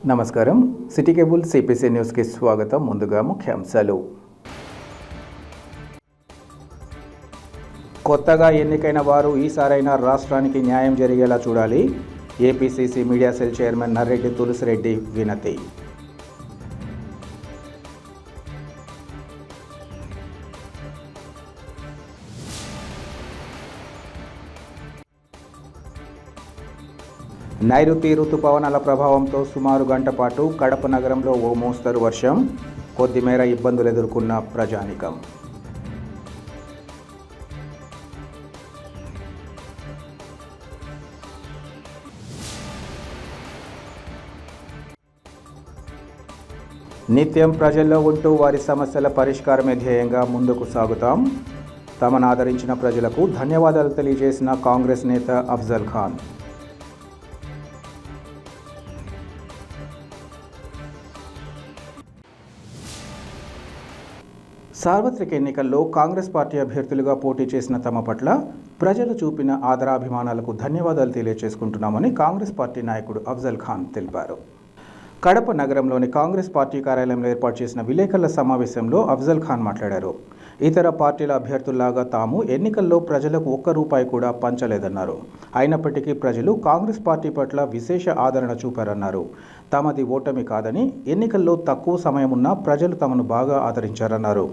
నమస్కారం. City cable CPC న్యూస్కి స్వాగతం. ముందుగా ముఖ్యాంశాలు. కొత్తగా ఎన్నికైన వారు ఈసారైనా రాష్ట్రానికి న్యాయం జరిగేలా చూడాలి. APCC media cell chairman Narreddy Tulasireddy వినతి. నైరుతి రుతుపవనాల ప్రభావంతో సుమారు గంట పాటు కడప నగరంలో ఓ మోస్తరు వర్షం, కొద్దిమేర ఇబ్బందులు ఎదుర్కొన్న ప్రజానికం. నిత్యం ప్రజల్లో ఉంటూ వారి సమస్యల పరిష్కారమే ధ్యేయంగా ముందుకు సాగుతాం. తమను ఆదరించిన ప్రజలకు ధన్యవాదాలు తెలియజేసిన కాంగ్రెస్ నేత అఫ్జల్ ఖాన్. సార్వత్రిక ఎన్నికల్లో కాంగ్రెస్ పార్టీ అభ్యర్థులుగా పోటీ చేసిన తమ పట్ల ప్రజలు చూపిన ఆదరాభిమానాలకు ధన్యవాదాలు తెలియజేసుకుంటున్నామని కాంగ్రెస్ పార్టీ నాయకుడు అఫ్జల్ ఖాన్ తెలిపారు. కడప నగరంలోని కాంగ్రెస్ పార్టీ కార్యాలయంలో ఏర్పాటు చేసిన విలేకరుల సమావేశంలో అఫ్జల్ ఖాన్ మాట్లాడారు. ఇతర పార్టీల అభ్యర్థుల్లాగా తాము ఎన్నికల్లో ప్రజలకు ఒక్క రూపాయి కూడా పంచలేదన్నారు. అయినప్పటికీ ప్రజలు కాంగ్రెస్ పార్టీ పట్ల విశేష ఆదరణ చూపారన్నారు. తమది ఓటమి కాదని, ఎన్నికల్లో తక్కువ సమయం ఉన్నా ప్రజలు తమను బాగా ఆదరించారన్నారు.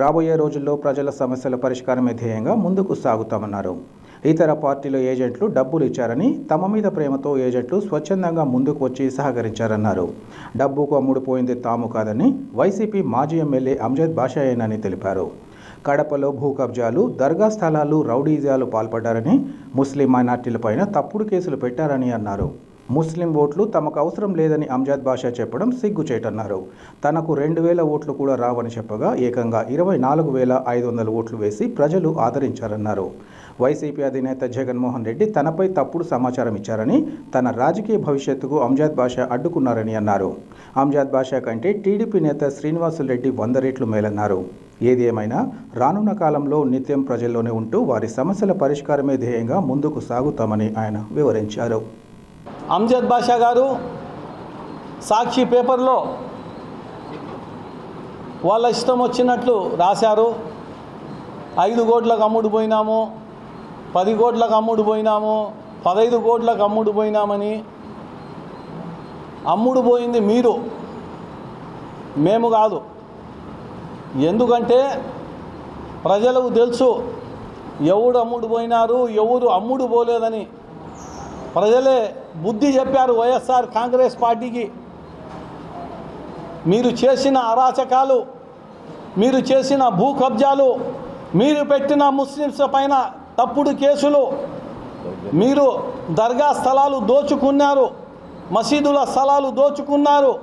రాబోయే రోజుల్లో ప్రజల సమస్యల పరిష్కారమే ధ్యేయంగా ముందుకు సాగుతామన్నారు. ఇతర పార్టీల ఏజెంట్లు డబ్బులు ఇచ్చారని, తమ మీద ప్రేమతో ఏజెంట్లు స్వచ్ఛందంగా ముందుకు వచ్చి సహకరించారన్నారు. డబ్బుకు అమ్ముడుపోయింది తాము కాదని, వైసీపీ మాజీ ఎమ్మెల్యే అంజద్ బాషాయేనని తెలిపారు. కడపలో భూ కబ్జాలు, దర్గా స్థలాలు, రౌడీజాలు పాల్పడ్డారని, ముస్లిం మైనార్టీలపైన తప్పుడు కేసులు పెట్టారని అన్నారు. ముస్లిం ఓట్లు తమకు అవసరం లేదని అంజద్ బాషా చెప్పడం సిగ్గుచేటన్నారు. తనకు 2000 ఓట్లు కూడా రావని చెప్పగా ఏకంగా 24,500 ఓట్లు వేసి ప్రజలు ఆదరించారన్నారు. వైసీపీ అధినేత జగన్మోహన్ రెడ్డి తనపై తప్పుడు సమాచారం ఇచ్చారని, తన రాజకీయ భవిష్యత్తుకు అంజద్ బాషా అడ్డుకున్నారని అన్నారు. అంజద్ బాషా కంటే టీడీపీ నేత శ్రీనివాసులు రెడ్డి 100 రెట్లు మేలన్నారు. ఏది ఏమైనా రానున్న కాలంలో నిత్యం ప్రజల్లోనే ఉంటూ వారి సమస్యల పరిష్కారమే ధ్యేయంగా ముందుకు సాగుతామని ఆయన వివరించారు. అంజద్ బాషా గారు సాక్షి పేపర్లో వాళ్ళ ఇష్టం వచ్చినట్లు రాశారు. 5 కోట్లకు అమ్ముడు పోయినాము, 10 కోట్లకు అమ్ముడు పోయినాము, 15 కోట్లకు అమ్ముడు పోయినామని. అమ్ముడు పోయింది మీరు, మేము కాదు. ఎందుకంటే ప్రజలకు తెలుసు ఎవరు అమ్ముడు పోయినారు, ఎవరు అమ్ముడు పోలేదని. ప్రజలే బుద్ధి చెప్పారు వైఎస్ఆర్ కాంగ్రెస్ పార్టీకి. మీరు చేసిన అరాచకాలు, మీరు చేసిన భూ కబ్జాలు, మీరు పెట్టిన ముస్లింస్ పైన తప్పుడు కేసులు, మీరు దర్గా స్థలాలు దోచుకున్నారు, మసీదుల స్థలాలు దోచుకున్నారు,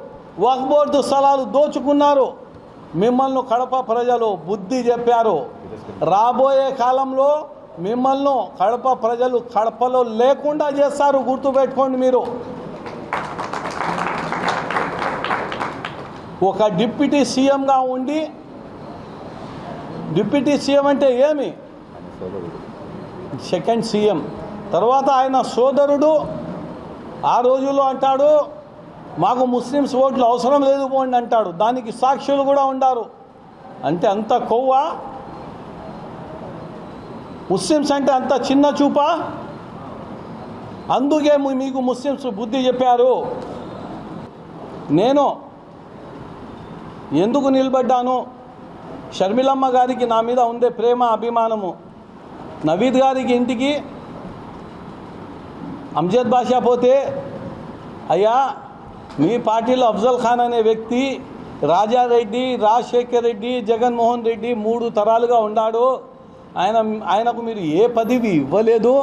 వక్ఫ్ బోర్డు స్థలాలు దోచుకున్నారు. మిమ్మల్ని కడప ప్రజలు బుద్ధి చెప్పారు. రాబోయే కాలంలో మిమ్మల్ని కడప ప్రజలు కడపలో లేకుండా చేస్తారు, గుర్తుపెట్టుకోండి. మీరు ఒక డిప్యూటీ సీఎంగా ఉండి, డిప్యూటీ సీఎం అంటే ఏమి, సెకండ్ సీఎం, తర్వాత ఆయన సోదరుడు ఆ రోజుల్లో అంటాడు మాకు ముస్లిమ్స్ ఓట్లు అవసరం లేదు పోండి అంటాడు. దానికి సాక్షులు కూడా ఉండారు. అంటే అంత కొవ్వా? ముస్లిమ్స్ అంటే అంత చిన్న చూపా? అందుకే మీకు ముస్లిమ్స్ బుద్ధి చెప్పారు. నేను ఎందుకు నిలబడ్డాను? షర్మిలమ్మ గారికి నా మీద ఉండే ప్రేమ, అభిమానము. నవీద్ గారికి ఇంటికి అంజద్ బాషా పోతే, అయ్యా మీ పార్టీలో అఫ్జల్ ఖాన్ అనే వ్యక్తి రాజారెడ్డి, రాజశేఖర్ రెడ్డి, జగన్మోహన్ రెడ్డి 3 తరాలుగా ఉన్నాడు. ఆయనకు మీరు ఏ పదవి ఇవ్వలేదు,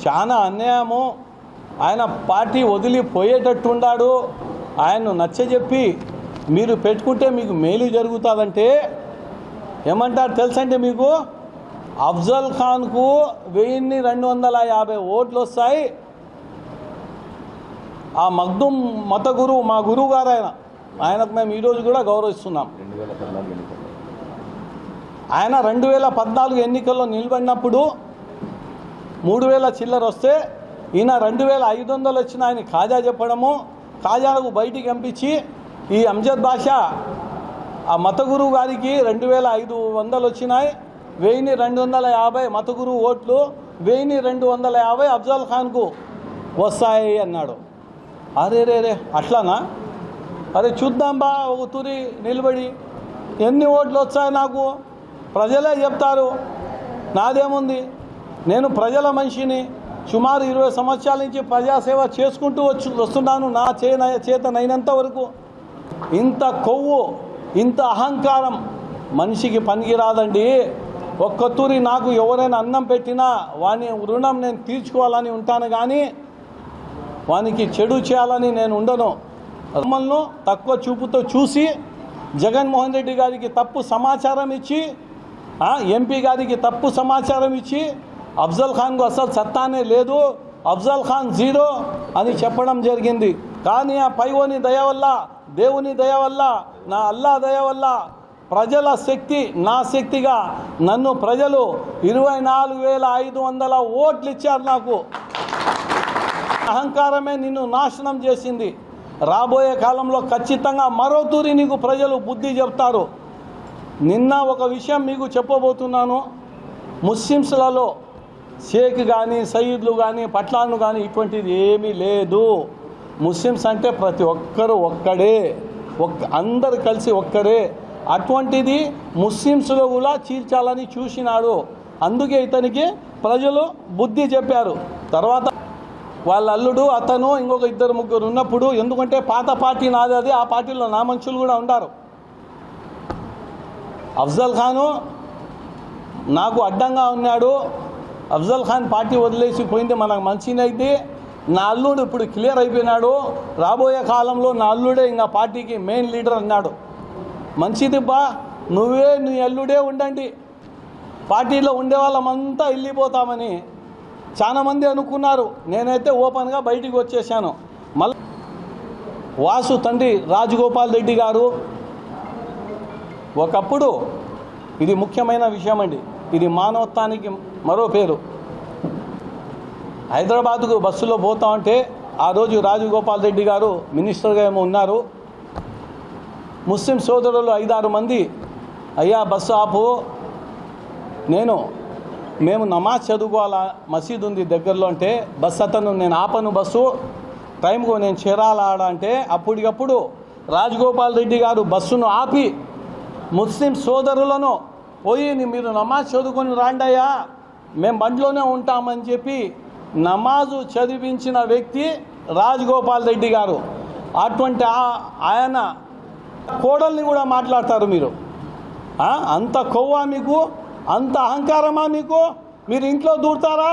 చాలా అన్యాయము. ఆయన పార్టీ వదిలిపోయేటట్టు ఉన్నాడు. ఆయన్ను నచ్చజెప్పి మీరు పెట్టుకుంటే మీకు మేలు జరుగుతుందంటే ఏమంటారు తెలుసంటే, మీకు అఫ్జల్ ఖాన్కు 1250 ఓట్లు వస్తాయి. ఆ మగ్దుమ్ మత గురువు, మా గురువు గారు ఆయనకు మేము ఈరోజు కూడా గౌరవిస్తున్నాం. ఆయన 2014 ఎన్నికల్లో నిలబడినప్పుడు 3000 చిల్లర వస్తే ఈయన 2500 వచ్చిన ఆయన ఖాజా చెప్పడము, ఖాజాకు బయటికి పంపించి ఈ అంజద్ బాషా ఆ మత గురువు గారికి 2500 వచ్చినాయి, 1250 మత గురువు ఓట్లు, 1250 అఫ్జల్ ఖాన్కు వస్తాయి అన్నాడు. అరే రే రే అట్లానా? అరే చూద్దాం బా ఒక తూరి నిలబడి ఎన్ని ఓట్లు వచ్చాయి నాకు ప్రజలే చెప్తారు. నాదేముంది, నేను ప్రజల మనిషిని, సుమారు 20 సంవత్సరాల నుంచి ప్రజాసేవ చేసుకుంటూ వస్తున్నాను నా చేతనైనంత వరకు. ఇంత కొవ్వు, ఇంత అహంకారం మనిషికి పనికిరాదండి. ఒక్కతూరి నాకు ఎవరైనా అన్నం పెట్టినా వాని రుణం నేను తీర్చుకోవాలని ఉంటాను, కానీ వానికి చెడు చేయాలని నేను ఉండను. మమ్మల్ని తక్కువ చూపుతో చూసి జగన్మోహన్ రెడ్డి గారికి తప్పు సమాచారం ఇచ్చి, ఎంపీ గారికి తప్పు సమాచారం ఇచ్చి అఫ్జల్ ఖాన్కు అసలు సత్తానే లేదు, అఫ్జల్ ఖాన్ జీరో అని చెప్పడం జరిగింది. కానీ ఆ పైవోని దయ వల్ల, దేవుని దయ వల్ల, నా అల్లా దయ వల్ల, ప్రజల శక్తి నా శక్తిగా నన్ను ప్రజలు 24,500 ఓట్లు ఇచ్చారు నాకు. అహంకారమే నిన్ను నాశనం చేసింది. రాబోయే కాలంలో ఖచ్చితంగా మరో తూరి నీకు ప్రజలు బుద్ధి చెప్తారు. నిన్న ఒక విషయం మీకు చెప్పబోతున్నాను. ముస్లిమ్స్లలో షేక్ కానీ, సయీద్లు కానీ, పట్లాన్లు కానీ ఇటువంటిది ఏమీ లేదు. ముస్లిమ్స్ అంటే ప్రతి ఒక్కరు ఒక్కడే, అందరు కలిసి ఒక్కరే. అటువంటిది ముస్లిమ్స్లో కూడా చీల్చాలని చూసినాడు. అందుకే ఇతనికి ప్రజలు బుద్ధి చెప్పారు. తర్వాత వాళ్ళ అల్లుడు, అతను, ఇంకొక 2-3 ఉన్నప్పుడు, ఎందుకంటే పాత పార్టీ నాది, అది ఆ పార్టీలో నా మనుషులు కూడా ఉన్నారు. అఫ్జల్ ఖాను నాకు అడ్డంగా ఉన్నాడు. అఫ్జల్ ఖాన్ పార్టీ వదిలేసి పోయింది మనకు మంచినైతే. నా అల్లుడు ఇప్పుడు క్లియర్ అయిపోయినాడు. రాబోయే కాలంలో నా అల్లుడే ఇంకా పార్టీకి మెయిన్ లీడర్ అన్నాడు. మంచిది బా, నీ అల్లుడే ఉండండి, పార్టీలో ఉండే వాళ్ళమంతా వెళ్ళిపోతామని చాలామంది అనుకున్నారు. నేనైతే ఓపెన్గా బయటికి వచ్చేసాను. మళ్ళీ వాసు తండ్రి రాజగోపాల్ రెడ్డి గారు ఒకప్పుడు, ఇది ముఖ్యమైన విషయం అండి, ఇది మానవత్వానికి మరో పేరు. హైదరాబాద్కు బస్సులో పోతా ఉంటే ఆ రోజు రాజగోపాల్ రెడ్డి గారు మినిస్టర్గా ఏమో ఉన్నారు. ముస్లిం సోదరులు 5-6 మంది, అయ్యా బస్సు ఆపు, మేము నమాజ్ చదువుకోవాలా, మసీదు ఉంది దగ్గరలో అంటే, బస్సు అతను నేను ఆపను, బస్సు టైంకు నేను చేరాలా అంటే, అప్పటికప్పుడు రాజగోపాల్ రెడ్డి గారు బస్సును ఆపి ముస్లిం సోదరులను పోయి మీరు నమాజ్ చదువుకొని రాండయ్యా, మేము బండిలోనే ఉంటామని చెప్పి నమాజు చదివించిన వ్యక్తి రాజగోపాల్ రెడ్డి గారు. అటువంటి ఆయన కోడల్ని కూడా మాట్లాడతారు మీరు. అంత కొవ్వా మీకు, అంత అహంకారమా మీకు? మీరు ఇంట్లో దూరుతారా?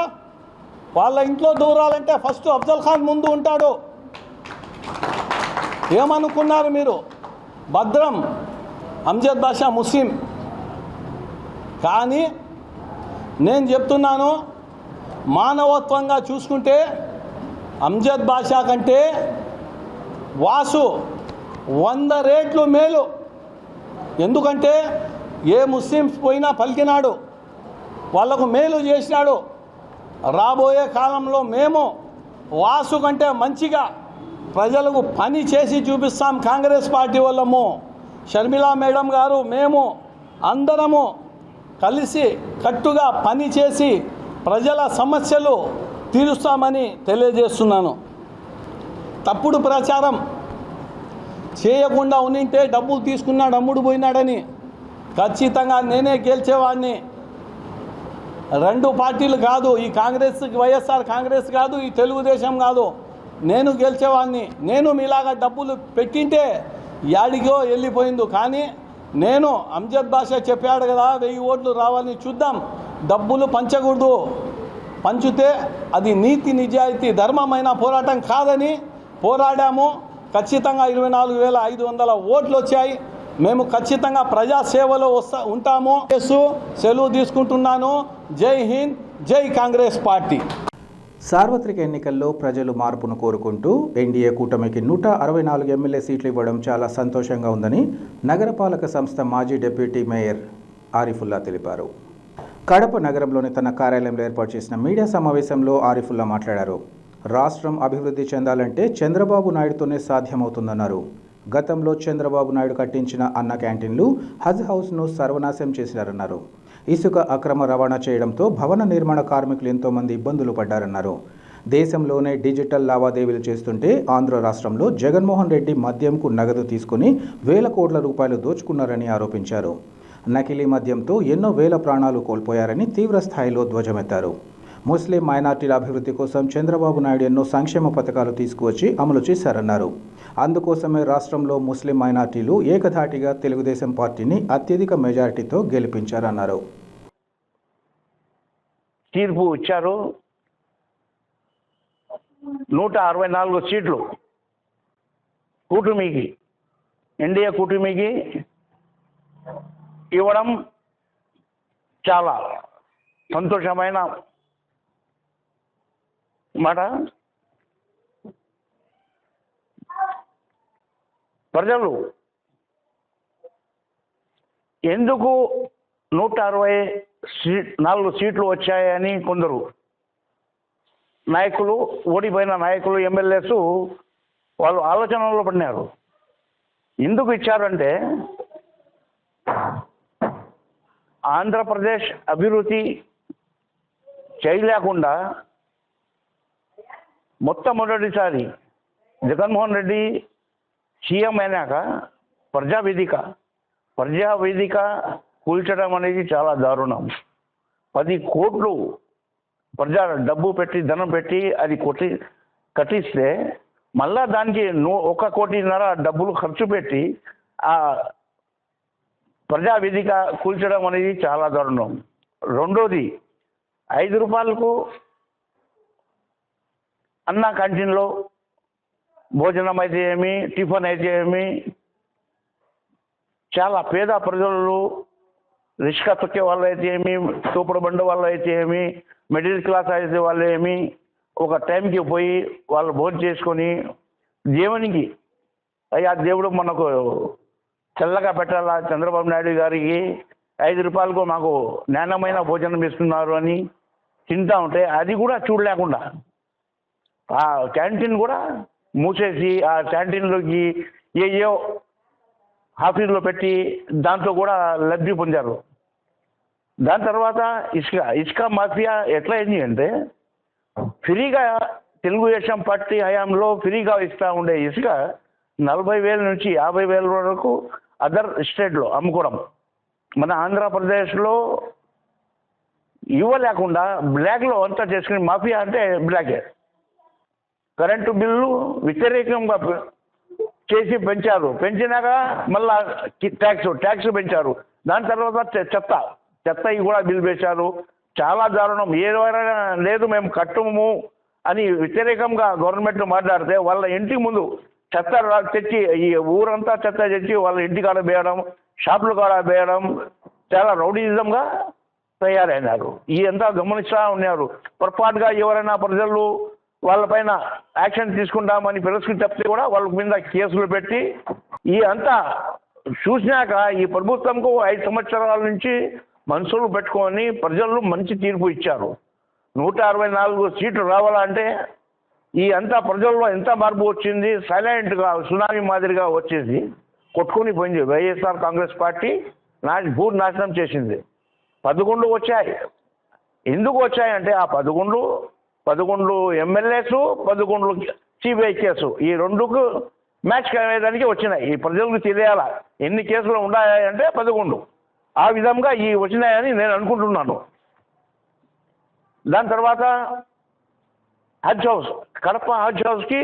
వాళ్ళ ఇంట్లో దూరాలంటే ఫస్ట్ అఫ్జల్ ఖాన్ ముందు ఉంటాడు. ఏమనుకున్నారు మీరు? భద్రం అంజద్ బాషా ముస్లిం, కానీ నేను చెప్తున్నాను, మానవత్వంగా చూసుకుంటే అంజద్ బాషా కంటే వాసు 100 రెట్లు మేలు. ఎందుకంటే ఏ ముస్లిమ్స్ పోయినా పలికినాడు, వాళ్లకు మేలు చేసినాడు. రాబోయే కాలంలో మేము వాసు కంటే మంచిగా ప్రజలకు పని చేసి చూపిస్తాం. కాంగ్రెస్ పార్టీ వాళ్ళము, షర్మిలా మేడం గారు, మేము అందరము కలిసి కట్టుగా పని చేసి ప్రజల సమస్యలు తీరుస్తామని తెలియజేస్తున్నాను. తప్పుడు ప్రచారం చేయకుండా ఉంటే డబ్బులు తీసుకున్నాడు, అమ్ముడు పోయినాడని, ఖచ్చితంగా నేనే గెలిచేవాడిని. 2 పార్టీలు కాదు, ఈ కాంగ్రెస్ వైఎస్ఆర్ కాంగ్రెస్ కాదు, ఈ తెలుగుదేశం కాదు, నేను గెలిచేవాడిని. నేను మీలాగా డబ్బులు పెట్టింటే యాడిగో వెళ్ళిపోయింది. కానీ నేను అంజద్ బాషా చెప్పాడు కదా 1000 ఓట్లు రావాలని, చూద్దాం. డబ్బులు పంచకూడదు, పంచితే అది నీతి నిజాయితీ ధర్మమైన పోరాటం కాదని పోరాడాము. ఖచ్చితంగా 24,500 ఓట్లు వచ్చాయి. మేము ఖచ్చితంగా ప్రజాసేవలో ఉంటాము. సెలవు తీసుకుంటున్నాను. జై హింద్, జై కాంగ్రెస్ పార్టీ. సార్వత్రిక ఎన్నికల్లో ప్రజలు మార్పును కోరుకుంటూ ఎన్డీఏ కూటమికి 164 ఎమ్మెల్యే సీట్లు ఇవ్వడం చాలా సంతోషంగా ఉందని నగరపాలక సంస్థ మాజీ డిప్యూటీ మేయర్ ఆరిఫుల్లా తెలిపారు. కడప నగరంలోని తన కార్యాలయంలో ఏర్పాటు చేసిన మీడియా సమావేశంలో ఆరిఫుల్లా మాట్లాడారు. రాష్ట్రం అభివృద్ధి చెందాలంటే చంద్రబాబు నాయుడుతోనే సాధ్యమవుతుందన్నారు. గతంలో చంద్రబాబు నాయుడు కట్టించిన అన్న క్యాంటీన్లు హజ్ హౌస్ను సర్వనాశం చేశారన్నారు. ఇసుక అక్రమ రవాణా చేయడంతో భవన నిర్మాణ కార్మికులు ఎంతోమంది ఇబ్బందులు పడ్డారన్నారు. దేశంలోనే డిజిటల్ లావాదేవీలు చేస్తుంటే ఆంధ్ర రాష్ట్రంలో జగన్మోహన్ రెడ్డి మద్యంకు నగదు తీసుకుని వేల కోట్ల రూపాయలు దోచుకున్నారని ఆరోపించారు. నకిలీ మద్యంతో ఎన్నో వేల ప్రాణాలు కోల్పోయారని తీవ్ర స్థాయిలో ధ్వజమెత్తారు. ముస్లిం మైనార్టీల అభివృద్ధి కోసం చంద్రబాబు నాయుడు ఎన్నో సంక్షేమ పథకాలు తీసుకువచ్చి అమలు చేశారన్నారు. అందుకోసమే రాష్ట్రంలో ముస్లిం మైనార్టీలు ఏకధాటిగా తెలుగుదేశం పార్టీని అత్యధిక మెజారిటీతో గెలిపించారన్నారు. తీర్పు ఇచ్చారు. 164 సీట్లు కూటమికి, ఎన్డీఏ కూటమికి ఇవ్వడం చాలా సంతోషమైన మాట. ప్రజలు ఎందుకు 164 సీట్లు వచ్చాయని కొందరు నాయకులు, ఓడిపోయిన నాయకులు, ఎమ్మెల్యేస్ వాళ్ళు ఆలోచనలో పడినారు. ఎందుకు ఇచ్చారంటే ఆంధ్రప్రదేశ్ అభివృద్ధి చేయలేకుండా మొట్టమొదటిసారి జగన్మోహన్ రెడ్డి సీఎం అయినాక ప్రజావేదిక కూల్చడం అనేది చాలా దారుణం. 10 కోట్లు ప్రజా డబ్బు పెట్టి, ధనం పెట్టి అది కట్టిస్తే మళ్ళా దానికి 1.5 కోటిన్నర డబ్బులు ఖర్చు పెట్టి ఆ ప్రజావేదిక కూల్చడం అనేది చాలా దారుణం. రెండోది, 5 రూపాయలకు అన్న క్యాంటీన్లో భోజనం అయితే ఏమి, టిఫిన్ అయితే ఏమి, చాలా పేద ప్రజలు, రిక్షా తొక్కే వాళ్ళు అయితే ఏమి, తోపుడు బండి వాళ్ళు అయితే ఏమి, మిడిల్ క్లాస్ అయితే వాళ్ళు ఏమి, ఒక టైంకి పోయి వాళ్ళు భోజనం చేసుకొని దేవునికి, అయ్యా దేవుడు మనకు చల్లగా పెట్టాలా, చంద్రబాబు నాయుడు గారికి 5 రూపాయలకు మాకు నాణ్యమైన భోజనం ఇస్తున్నారు అని తింటా ఉంటే అది కూడా చూడలేకుండా ఆ క్యాంటీన్ కూడా మూసేసి ఆ క్యాంటీన్లోకి ఏయో ఆఫీసులో పెట్టి దాంట్లో కూడా లబ్ధి పొందారు. దాని తర్వాత ఇసుక మాఫియా ఎట్లా అయింది అంటే, ఫ్రీగా తెలుగుదేశం పార్టీ హయాంలో ఫ్రీగా ఇస్తూ ఉండే ఇసుక 40,000 నుంచి 50,000 వరకు అదర్ స్టేట్లో అమ్ముకోవడం. మన ఆంధ్రప్రదేశ్లో ఇవ్వలేకుండా బ్లాక్లో అంతా చేసుకుని, మాఫియా అంటే బ్లాకే. కరెంటు బిల్లు వ్యతిరేకంగా చేసి పెంచారు. పెంచినాక మళ్ళా ట్యాక్స్ పెంచారు. దాని తర్వాత చెత్త కూడా బిల్లు వేశారు. చాలా దారుణం. ఏదైనా లేదు మేము కట్టము అని వ్యతిరేకంగా గవర్నమెంట్ మాట్లాడితే వాళ్ళ ఇంటి ముందు చెత్త తెచ్చి, ఈ ఊరంతా చెత్త తెచ్చి వాళ్ళ ఇంటి కాడ వేయడం, షాపులు కాడ వేయడం, చాలా రౌడీజంగా తయారైనారు. ఇదంతా గమనిస్తూ ఉన్నారు. పొరపాటుగా ఎవరైనా ప్రజలు వాళ్ళపైన యాక్షన్ తీసుకుంటామని పిలుచుకుని చెప్తే కూడా వాళ్ళ మీద కేసులు పెట్టి, ఈ అంతా చూసినాక ఈ ప్రభుత్వంకు 5 సంవత్సరాల నుంచి మనుషులు పెట్టుకొని ప్రజలు మంచి తీర్పు ఇచ్చారు. 164 సీట్లు రావాలంటే ఈ అంతా ప్రజల్లో ఎంత మార్పు వచ్చింది. సైలెంట్గా సునామీ మాదిరిగా వచ్చేసి కొట్టుకుని పోయింది. వైఎస్ఆర్ కాంగ్రెస్ పార్టీ పూర్తి నాశనం చేసింది. 11 వచ్చాయి. ఎందుకు వచ్చాయంటే ఆ 11 ఎమ్మెల్యేస్, 11 సిబిఐ కేసు, ఈ రెండుకు మ్యాచ్ అయ్యేదానికి వచ్చినాయి. ఈ ప్రజలకు తెలియాలా ఎన్ని కేసులు ఉన్నాయంటే 11. ఆ విధంగా ఈ వచ్చినాయని నేను అనుకుంటున్నాను. దాని తర్వాత హజ్ హౌస్, కడప హజ్ హౌస్కి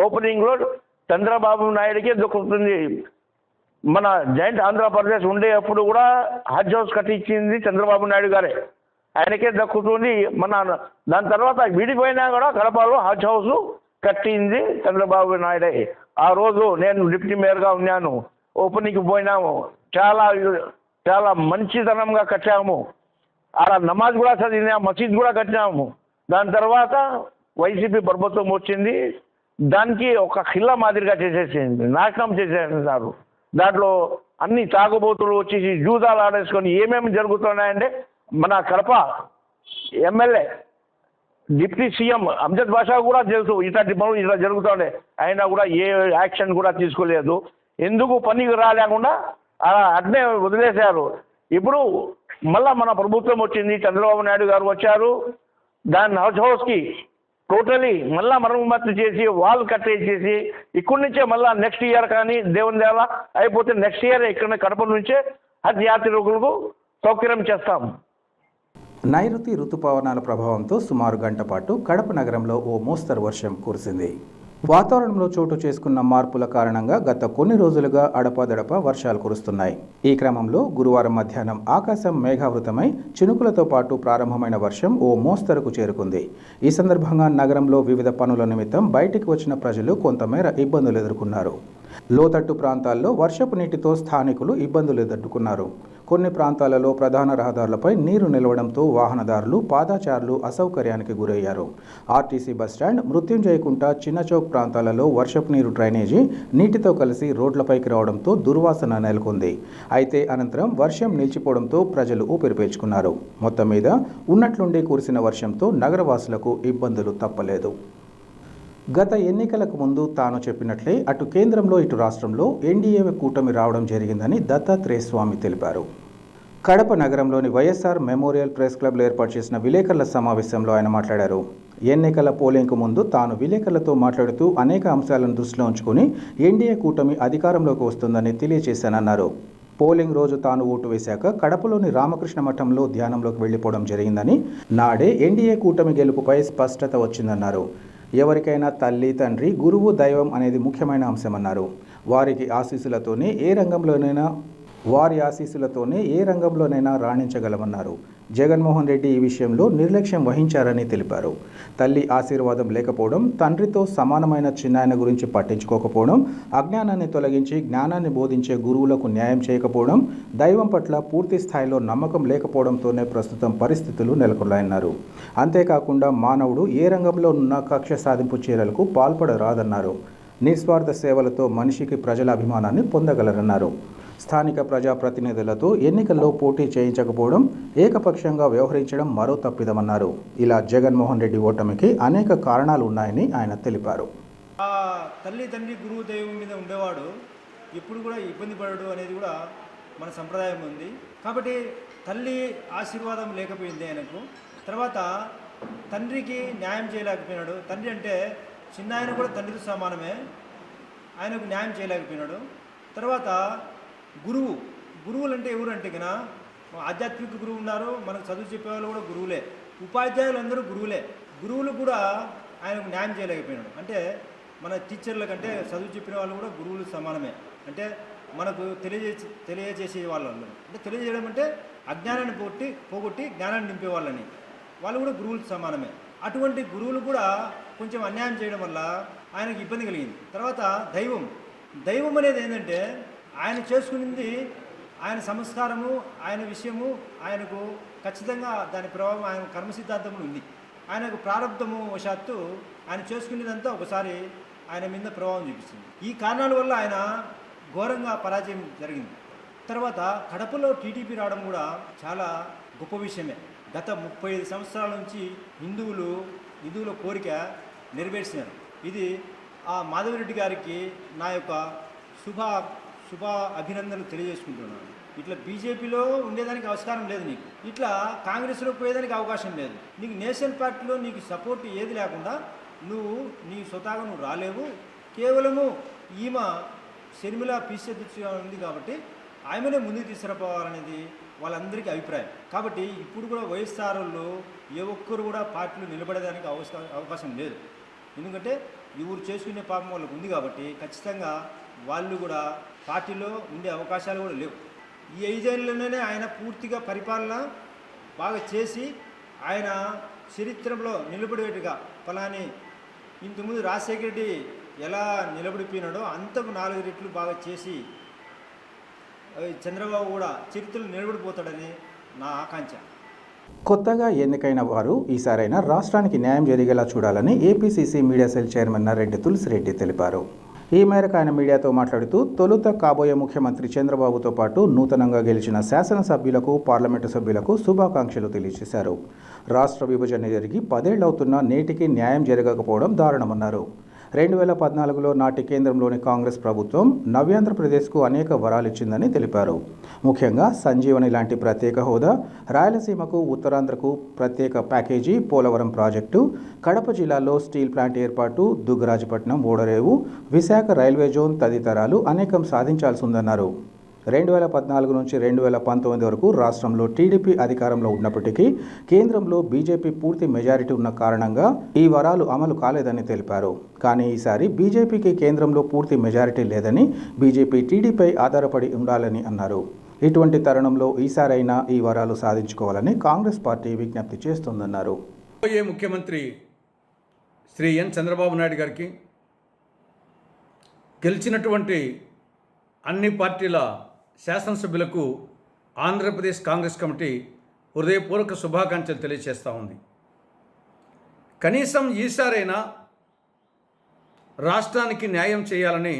ఓపెనింగ్లో చంద్రబాబు నాయుడికే దొరుకుతుంది. మన జాయింట్ ఆంధ్రప్రదేశ్ ఉండేటప్పుడు కూడా హజ్ హౌస్ కట్టించింది చంద్రబాబు నాయుడు గారే, ఆయనకే దక్కుతుంది. దాని తర్వాత విడిపోయినా కూడా కడపలో హజ్ హౌస్ కట్టింది చంద్రబాబు నాయుడే. ఆ రోజు నేను డిప్యూటీ మేయర్గా ఉన్నాను. ఓపెనింగ్కి పోయినాము. చాలా మంచితనంగా కట్టాము. అలా నమాజ్ కూడా చదివినాము, మసీద్ కూడా కట్టినాము. దాని తర్వాత వైసీపీ ప్రభుత్వం వచ్చింది. దానికి ఒక ఖిల్లా మాదిరిగా చేసేసింది, నాశనం చేసేసినారు. దాంట్లో అన్ని తాగుబోతులు వచ్చేసి జూదాలు ఆడేసుకొని ఏమేమి జరుగుతున్నాయంటే, మన Kadapa MLA deputy CM Amjad Basha కూడా తెలుసు ఇట్లాంటి పనులు ఇట్లా జరుగుతుండే, అయినా కూడా ఏ యాక్షన్ కూడా తీసుకోలేదు. ఎందుకు పనికి రాలేకుండా అలా అట్నే వదిలేశారు. ఇప్పుడు మళ్ళా మన ప్రభుత్వం వచ్చింది, చంద్రబాబు నాయుడు గారు వచ్చారు, దాన్ని హౌస్కి టోటలీ మళ్ళా మరమ్మతు చేసి వాల్ కట్టేసేసి ఇక్కడి నుంచే మళ్ళీ నెక్స్ట్ ఇయర్ కానీ దేవుని దేవ అయిపోతే నెక్స్ట్ ఇయర్ ఇక్కడ కడప నుంచే హజ్ యాత్రికులకు సౌకర్యం చేస్తాం. నైరుతి రుతుపవనాల ప్రభావంతో సుమారు గంట పాటు కడప నగరంలో ఓ మోస్తరు వర్షం కురిసింది. వాతావరణంలో చోటు చేసుకున్న మార్పుల కారణంగా గత కొన్ని రోజులుగా అడపాదడపా వర్షాలు కురుస్తున్నాయి. ఈ క్రమంలో గురువారం మధ్యాహ్నం ఆకాశం మేఘావృతమై చినుకులతో పాటు ప్రారంభమైన వర్షం ఓ మోస్తరుకు చేరుకుంది. ఈ సందర్భంగా నగరంలో వివిధ పనుల నిమిత్తం బయటికి వచ్చిన ప్రజలు కొంతమేర ఇబ్బందులు ఎదుర్కొన్నారు. లోతట్టు ప్రాంతాల్లో వర్షపు నీటితో స్థానికులు ఇబ్బందులు ఎదుర్కొన్నారు. కొన్ని ప్రాంతాలలో ప్రధాన రహదారులపై నీరు నిలవడంతో వాహనదారులు, పాదచారులు అసౌకర్యానికి గురయ్యారు. ఆర్టీసీ బస్టాండ్, మృత్యుంజయకుంట, చిన్నచౌక్ ప్రాంతాలలో వర్షపు నీరు డ్రైనేజీ నీటితో కలిసి రోడ్లపైకి రావడంతో దుర్వాసన నెలకొంది. అయితే అనంతరం వర్షం నిలిచిపోవడంతో ప్రజలు ఊపిరి పీల్చుకున్నారు. మొత్తం మీద ఉన్నట్లుండి కురిసిన వర్షంతో నగరవాసులకు ఇబ్బందులు తప్పలేదు. గత ఎన్నికలకు ముందు తాను చెప్పినట్లే అటు కేంద్రంలో ఇటు రాష్ట్రంలో ఎన్డీఏ కూటమి రావడం జరిగిందని దత్తాత్రేయ స్వామి తెలిపారు. కడప నగరంలోని వైఎస్ఆర్ మెమోరియల్ ప్రెస్ క్లబ్లో ఏర్పాటు చేసిన విలేకరుల సమావేశంలో ఆయన మాట్లాడారు. ఎన్నికల పోలింగ్కు ముందు తాను విలేకరులతో మాట్లాడుతూ అనేక అంశాలను దృష్టిలో ఉంచుకుని ఎన్డీఏ కూటమి అధికారంలోకి వస్తుందని తెలియజేశానన్నారు. పోలింగ్ రోజు తాను ఓటు వేశాక కడపలోని రామకృష్ణ మఠంలో ధ్యానంలోకి వెళ్లిపోవడం జరిగిందని, నాడే ఎన్డీఏ కూటమి గెలుపుపై స్పష్టత వచ్చిందన్నారు. ఎవరికైనా తల్లి, తండ్రి, గురువు, దైవం అనేది ముఖ్యమైన అంశమన్నారు. వారి ఆశీస్సులతోనే ఏ రంగంలోనైనా రాణించగలమన్నారు. జగన్మోహన్ రెడ్డి ఈ విషయంలో నిర్లక్ష్యం వహించారని తెలిపారు. తల్లి ఆశీర్వాదం లేకపోవడం, తండ్రితో సమానమైన చిన్నాయన గురించి పట్టించుకోకపోవడం, అజ్ఞానాన్ని తొలగించి జ్ఞానాన్ని బోధించే గురువులకు న్యాయం చేయకపోవడం, దైవం పట్ల పూర్తి స్థాయిలో నమ్మకం లేకపోవడంతోనే ప్రస్తుతం పరిస్థితులు నెలకొన్నాయన్నారు. అంతేకాకుండా మానవుడు ఏ రంగంలో ఉన్న కక్ష సాధింపు చర్యలకు పాల్పడరాదన్నారు. నిస్వార్థ సేవలతో మనిషికి ప్రజల అభిమానాన్ని పొందగలరన్నారు. స్థానిక ప్రజాప్రతినిధులతో ఎన్నికల్లో పోటీ చేయించకపోవడం, ఏకపక్షంగా వ్యవహరించడం మరో తప్పిదమన్నారు. ఇలా జగన్మోహన్ రెడ్డి ఓటమికి అనేక కారణాలు ఉన్నాయని ఆయన తెలిపారు. తల్లి, తండ్రి, గురువు, దైవం మీద ఉండేవాడు ఎప్పుడు కూడా ఇబ్బంది పడడు అనేది కూడా మన సంప్రదాయం ఉంది. కాబట్టి తల్లి ఆశీర్వాదం లేకపోయింది ఆయనకు. తర్వాత తండ్రికి న్యాయం చేయలేకపోయినాడు. తండ్రి అంటే చిన్న ఆయన కూడా తండ్రితో సమానమే, ఆయనకు న్యాయం చేయలేకపోయినాడు. తర్వాత గురువులు అంటే ఎవరు అంటే కన్నా ఆధ్యాత్మిక గురువు ఉన్నారు, మనకు చదువు చెప్పేవాళ్ళు కూడా గురువులే, ఉపాధ్యాయులు అందరూ గురువులే. గురువులు కూడా ఆయనకు న్యాయం చేయలేకపోయినాడు. అంటే మన టీచర్ల కంటే చదువు చెప్పిన వాళ్ళు కూడా గురువులు సమానమే. అంటే మనకు తెలియజేసే వాళ్ళు అంటే తెలియజేయడం అంటే అజ్ఞానాన్ని పోగొట్టి జ్ఞానాన్ని నింపే వాళ్ళని, వాళ్ళు కూడా గురువులు సమానమే. అటువంటి గురువులు కూడా కొంచెం అన్యాయం చేయడం వల్ల ఆయనకు ఇబ్బంది కలిగింది. తర్వాత దైవం అనేది ఏంటంటే ఆయన చేసుకునింది, ఆయన సంస్కారము, ఆయన విషయము, ఆయనకు ఖచ్చితంగా దాని ప్రభావం ఆయన కర్మ సిద్ధాంతంలో ఉంది. ఆయనకు ప్రారంభము వశాత్తు ఆయన చేసుకునేదంతా ఒకసారి ఆయన మీద ప్రభావం చూపిస్తుంది. ఈ కారణాల వల్ల ఆయన ఘోరంగా పరాజయం జరిగింది. తర్వాత కడపలో టీడీపీ రావడం కూడా చాలా గొప్ప విషయమే. గత 35 సంవత్సరాల నుంచి హిందువుల కోరిక నెరవేర్చినారు. ఇది ఆ మాధవరెడ్డి గారికి నా యొక్క శుభ అభినందనలు తెలియజేసుకుంటున్నాను. ఇట్లా బీజేపీలో ఉండేదానికి ఆస్కారం లేదు, నీకు ఇట్లా కాంగ్రెస్లో పోయేదానికి అవకాశం లేదు. నీకు నేషనల్ పార్టీలో నీకు సపోర్ట్ ఏది లేకుండా నీ స్వతహాగా నువ్వు రాలేవు. కేవలము ఈమె షర్మిల పీసీ అధ్యక్షుగా ఉంది కాబట్టి ఆమెనే ముందుకు తీసుకురాపోవాలనేది వాళ్ళందరికీ అభిప్రాయం. కాబట్టి ఇప్పుడు కూడా వైఎస్ఆర్లో ఏ ఒక్కరు కూడా పార్టీలు నిలబడేదానికి అవకాశం లేదు. ఎందుకంటే ఎవరు చేసుకునే పాపం వాళ్ళకు ఉంది కాబట్టి ఖచ్చితంగా వాళ్ళు కూడా పార్టీలో ఉండే అవకాశాలు కూడా లేవు. ఈ 5 ఏళ్ళలోనే ఆయన పూర్తిగా పరిపాలన బాగా చేసి ఆయన చరిత్రలో నిలబడేట్టుగా ఫలాని ఇంతకుముందు రాజశేఖర రెడ్డి ఎలా నిలబడిపోయినాడో అంతకు 4 రెట్లు బాగా చేసి చంద్రబాబు కూడా చరిత్రలో నిలబడిపోతాడని నా ఆకాంక్ష. కొత్తగా ఎన్నికైన వారు ఈసారైనా రాష్ట్రానికి న్యాయం జరిగేలా చూడాలని APCC media cell chairman Narreddy Tulasireddy తెలిపారు. ఈ మేరకు ఆయన మీడియాతో మాట్లాడుతూ తొలుత కాబోయే ముఖ్యమంత్రి చంద్రబాబుతో పాటు నూతనంగా గెలిచిన శాసనసభ్యులకు, పార్లమెంటు సభ్యులకు శుభాకాంక్షలు తెలియజేశారు. రాష్ట్ర విభజన జరిగి 10 ఏళ్లవుతున్నా నేటికి న్యాయం జరగకపోవడం దారుణమన్నారు. 2014లో నాటి కేంద్రంలోని కాంగ్రెస్ ప్రభుత్వం నవ్యాంధ్రప్రదేశ్కు అనేక వరాలిచ్చిందని తెలిపారు. ముఖ్యంగా సంజీవని లాంటి ప్రత్యేక హోదా, రాయలసీమకు, ఉత్తరాంధ్రకు ప్రత్యేక ప్యాకేజీ, పోలవరం ప్రాజెక్టు, కడప జిల్లాలో స్టీల్ ప్లాంట్ ఏర్పాటు, దుగ్గరాజపట్నం, ఓడరేవు, విశాఖ రైల్వే జోన్ తదితరాలు అనేకం సాధించాల్సి ఉందన్నారు. 2014 నుంచి 2019 వరకు రాష్ట్రంలో టీడీపీ అధికారంలో ఉన్నప్పటికీ కేంద్రంలో బీజేపీ పూర్తి మెజారిటీ ఉన్న కారణంగా ఈ వరాలు అమలు కాలేదని తెలిపారు. కానీ ఈసారి బీజేపీకి కేంద్రంలో పూర్తి మెజారిటీ లేదని, బీజేపీ టీడీపీపై ఆధారపడి ఉండాలని అన్నారు. ఇటువంటి తరుణంలో ఈసారైనా ఈ వరాలు సాధించుకోవాలని కాంగ్రెస్ పార్టీ విజ్ఞప్తి చేస్తుందన్నారు. ముఖ్యమంత్రి శ్రీ ఎన్ చంద్రబాబు నాయుడు గారికి, గెలిచినటువంటి అన్ని పార్టీల శాసనసభ్యులకు ఆంధ్రప్రదేశ్ కాంగ్రెస్ కమిటీ హృదయపూర్వక శుభాకాంక్షలు తెలియజేస్తూ ఉంది. కనీసం ఈసారైనా రాష్ట్రానికి న్యాయం చేయాలని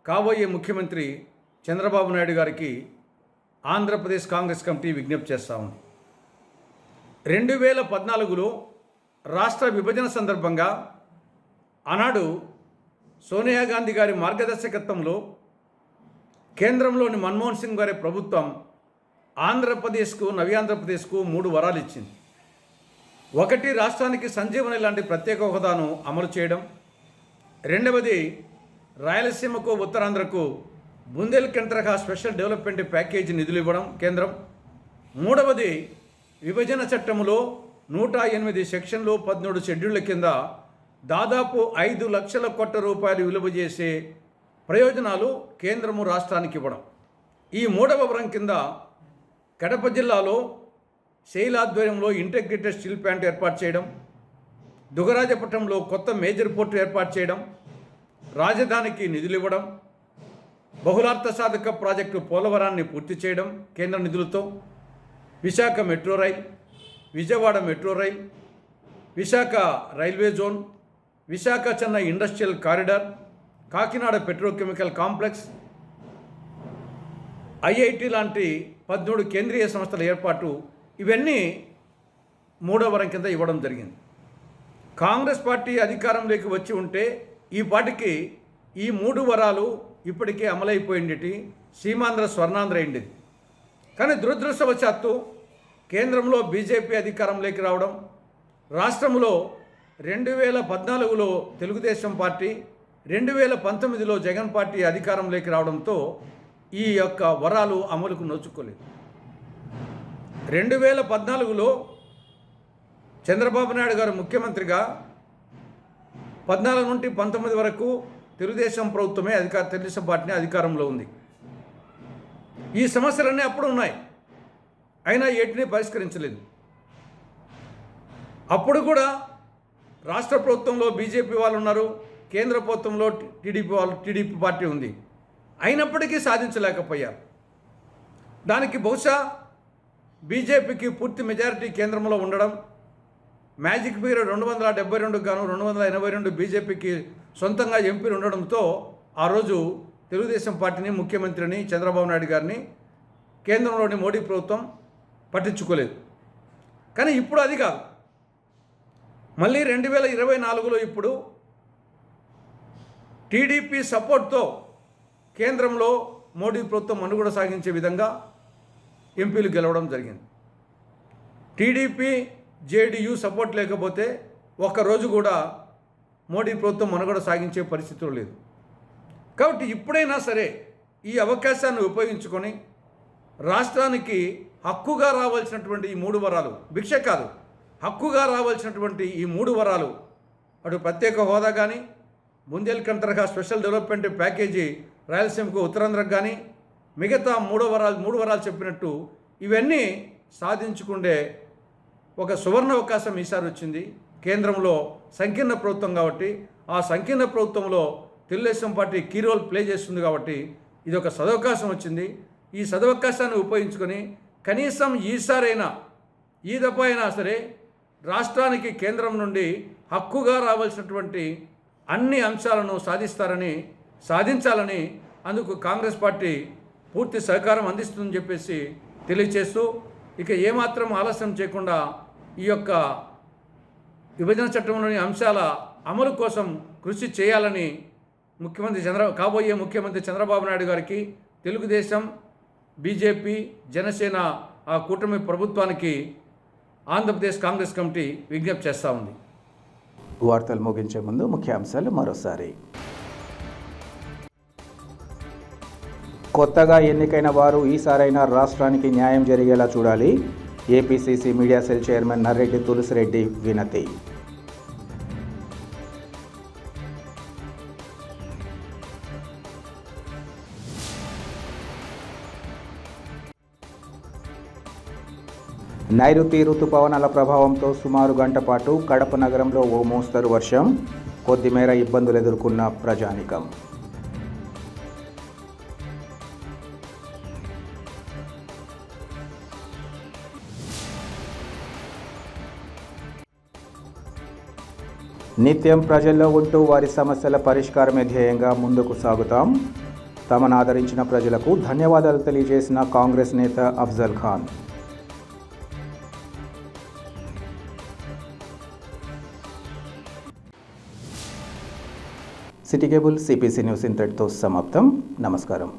కాబోయే ముఖ్యమంత్రి చంద్రబాబు నాయుడు గారికి ఆంధ్రప్రదేశ్ కాంగ్రెస్ కమిటీ విజ్ఞప్తి చేస్తూ ఉంది. 2014లో రాష్ట్ర విభజన సందర్భంగా ఆనాడు సోనియా గాంధీ గారి మార్గదర్శకత్వంలో కేంద్రంలోని మన్మోహన్ సింగ్ గారి ప్రభుత్వం ఆంధ్రప్రదేశ్కు, నవ్యాంధ్రప్రదేశ్కు 3 వరాలు ఇచ్చింది. ఒకటి, రాష్ట్రానికి సంజీవని లాంటి ప్రత్యేక హోదాను అమలు చేయడం. రెండవది, రాయలసీమకు, ఉత్తరాంధ్రకు బుందేల్ఖండ్ తరహా స్పెషల్ డెవలప్మెంట్ ప్యాకేజీ నిధులు ఇవ్వడం కేంద్రం. మూడవది, విభజన చట్టంలో 108 సెక్షన్లు, 13 షెడ్యూళ్ల కింద దాదాపు 5 లక్షల కోట్ల రూపాయలు విలువ చేసే ప్రయోజనాలు కేంద్రము రాష్ట్రానికి ఇవ్వడం. ఈ 3వ వరం కింద కడప జిల్లాలో శైల్ ఆధ్వర్యంలో ఇంటిగ్రేటెడ్ స్టీల్ ప్లాంట్ ఏర్పాటు చేయడం, దుగ్గరాజపట్నంలో కొత్త మేజర్ పోర్టు ఏర్పాటు చేయడం, రాజధానికి నిధులు ఇవ్వడం, బహుళార్థ సాధక ప్రాజెక్టు పోలవరాన్ని పూర్తి చేయడం కేంద్ర నిధులతో, Visakha metro rail, Vijayawada metro rail, Visakha railway zone, Visakha Chennai industrial corridor, Kakinada petrochemical complex, IIT లాంటి 13 కేంద్రీయ సంస్థల ఏర్పాటు, ఇవన్నీ 3వ వరం కింద ఇవ్వడం జరిగింది. కాంగ్రెస్ పార్టీ అధికారంలోకి వచ్చి ఉంటే ఈ పార్టీకి ఈ 3 వరాలు ఇప్పటికే అమలైపోయింది, సీమాంధ్ర స్వర్ణాంధ్ర అయింది. కానీ దురదృష్టవశాత్తు కేంద్రంలో బీజేపీ అధికారంలోకి రావడం, రాష్ట్రంలో 2014లో తెలుగుదేశం పార్టీ, 2019లో జగన్ పార్టీ అధికారంలోకి రావడంతో ఈ యొక్క వరాలు అమలుకు నోచుకోలేదు. 2014లో చంద్రబాబు నాయుడు గారు ముఖ్యమంత్రిగా 14 నుండి 19 వరకు తెలుగుదేశం ప్రభుత్వమే తెలుగుదేశం పార్టీని అధికారంలో ఉంది. ఈ సమస్యలన్నీ అప్పుడు ఉన్నాయి, అయినా ఏటిని పరిష్కరించలేదు. అప్పుడు కూడా రాష్ట్ర ప్రభుత్వంలో బీజేపీ వాళ్ళు ఉన్నారు, కేంద్ర ప్రభుత్వంలో టీడీపీ పార్టీ ఉంది. అయినప్పటికీ సాధించలేకపోయారు. దానికి బహుశా బీజేపీకి పూర్తి మెజారిటీ కేంద్రంలో ఉండడం, మ్యాజిక్ ఫిగర్ 272 గాను 282 బీజేపీకి సొంతంగా ఎంపీలు ఉండడంతో ఆ రోజు తెలుగుదేశం పార్టీని, ముఖ్యమంత్రిని చంద్రబాబు నాయుడు గారిని కేంద్రంలోని మోడీ ప్రభుత్వం పట్టించుకోలేదు. కానీ ఇప్పుడు అది కాదు. మళ్ళీ 2024లో ఇప్పుడు టీడీపీ సపోర్ట్తో కేంద్రంలో మోడీ ప్రభుత్వం మనుగడ సాగించే విధంగా ఎంపీలు గెలవడం జరిగింది. టీడీపీ, జేడీయూ సపోర్ట్ లేకపోతే ఒక్కరోజు కూడా మోడీ ప్రభుత్వం మనుగడ సాగించే పరిస్థితులు లేదు. కాబట్టి ఇప్పుడైనా సరే ఈ అవకాశాన్ని ఉపయోగించుకొని రాష్ట్రానికి హక్కుగా రావాల్సినటువంటి ఈ 3 వరాలు, భిక్ష కాదు, హక్కుగా రావాల్సినటువంటి ఈ 3 వరాలు, అటు ప్రత్యేక హోదా కానీ, బుందేల్ఖండ్ తరహా స్పెషల్ డెవలప్మెంట్ ప్యాకేజీ రాయలసీమకు, ఉత్తరాంధ్రకు కానీ, మిగతా 3 వరాలు చెప్పినట్టు ఇవన్నీ సాధించుకుండే ఒక సువర్ణ అవకాశం ఈసారి వచ్చింది. కేంద్రంలో సంకీర్ణ ప్రభుత్వం కాబట్టి, ఆ సంకీర్ణ ప్రభుత్వంలో Telugu Desam party key role play చేస్తుంది కాబట్టి ఇది ఒక సదవకాశం వచ్చింది. ఈ సదవకాశాన్ని ఉపయోగించుకొని కనీసం ఈసారైనా, ఈ దఫా అయినా సరే రాష్ట్రానికి కేంద్రం నుండి హక్కుగా రావాల్సినటువంటి అన్ని అంశాలను సాధించాలని అందుకు కాంగ్రెస్ పార్టీ పూర్తి సహకారం అందిస్తుందని చెప్పేసి తెలియచేస్తూ ఇక ఏమాత్రం ఆలస్యం చేయకుండా ఈ యొక్క విభజన చట్టంలోని అంశాల అమలు కోసం కృషి చేయాలని కాబోయే ముఖ్యమంత్రి చంద్రబాబు నాయుడు గారికి తెలుగుదేశం, బీజేపీ, జనసేన ఆ కూటమి ప్రభుత్వానికి ఆంధ్రప్రదేశ్ కాంగ్రెస్ కమిటీ విజ్ఞప్తి చేస్తూ ఉంది. వార్తలు ముగించే ముందు ముఖ్యాంశాలు మరోసారి. కొత్తగా ఎన్నికైన వారు ఈసారైనా రాష్ట్రానికి న్యాయం జరిగేలా చూడాలి. APCC media cell chairman Narreddy Tulasireddy వినతి. నైరుతి రుతుపవనాల ప్రభావంతో సుమారు గంట పాటు కడప నగరంలో ఓ మోస్తరు వర్షం, కొద్దిమేర ఇబ్బందులు ఎదుర్కొన్న ప్రజానికం. నిత్యం ప్రజల్లో ఉంటూ వారి సమస్యల పరిష్కారమే ధ్యేయంగా ముందుకు సాగుతాం. తమను ఆదరించిన ప్రజలకు ధన్యవాదాలు తెలియజేసిన కాంగ్రెస్ నేత Afzal Khan. City cable CPC news ఇంతటితో సమాప్తం. నమస్కారం.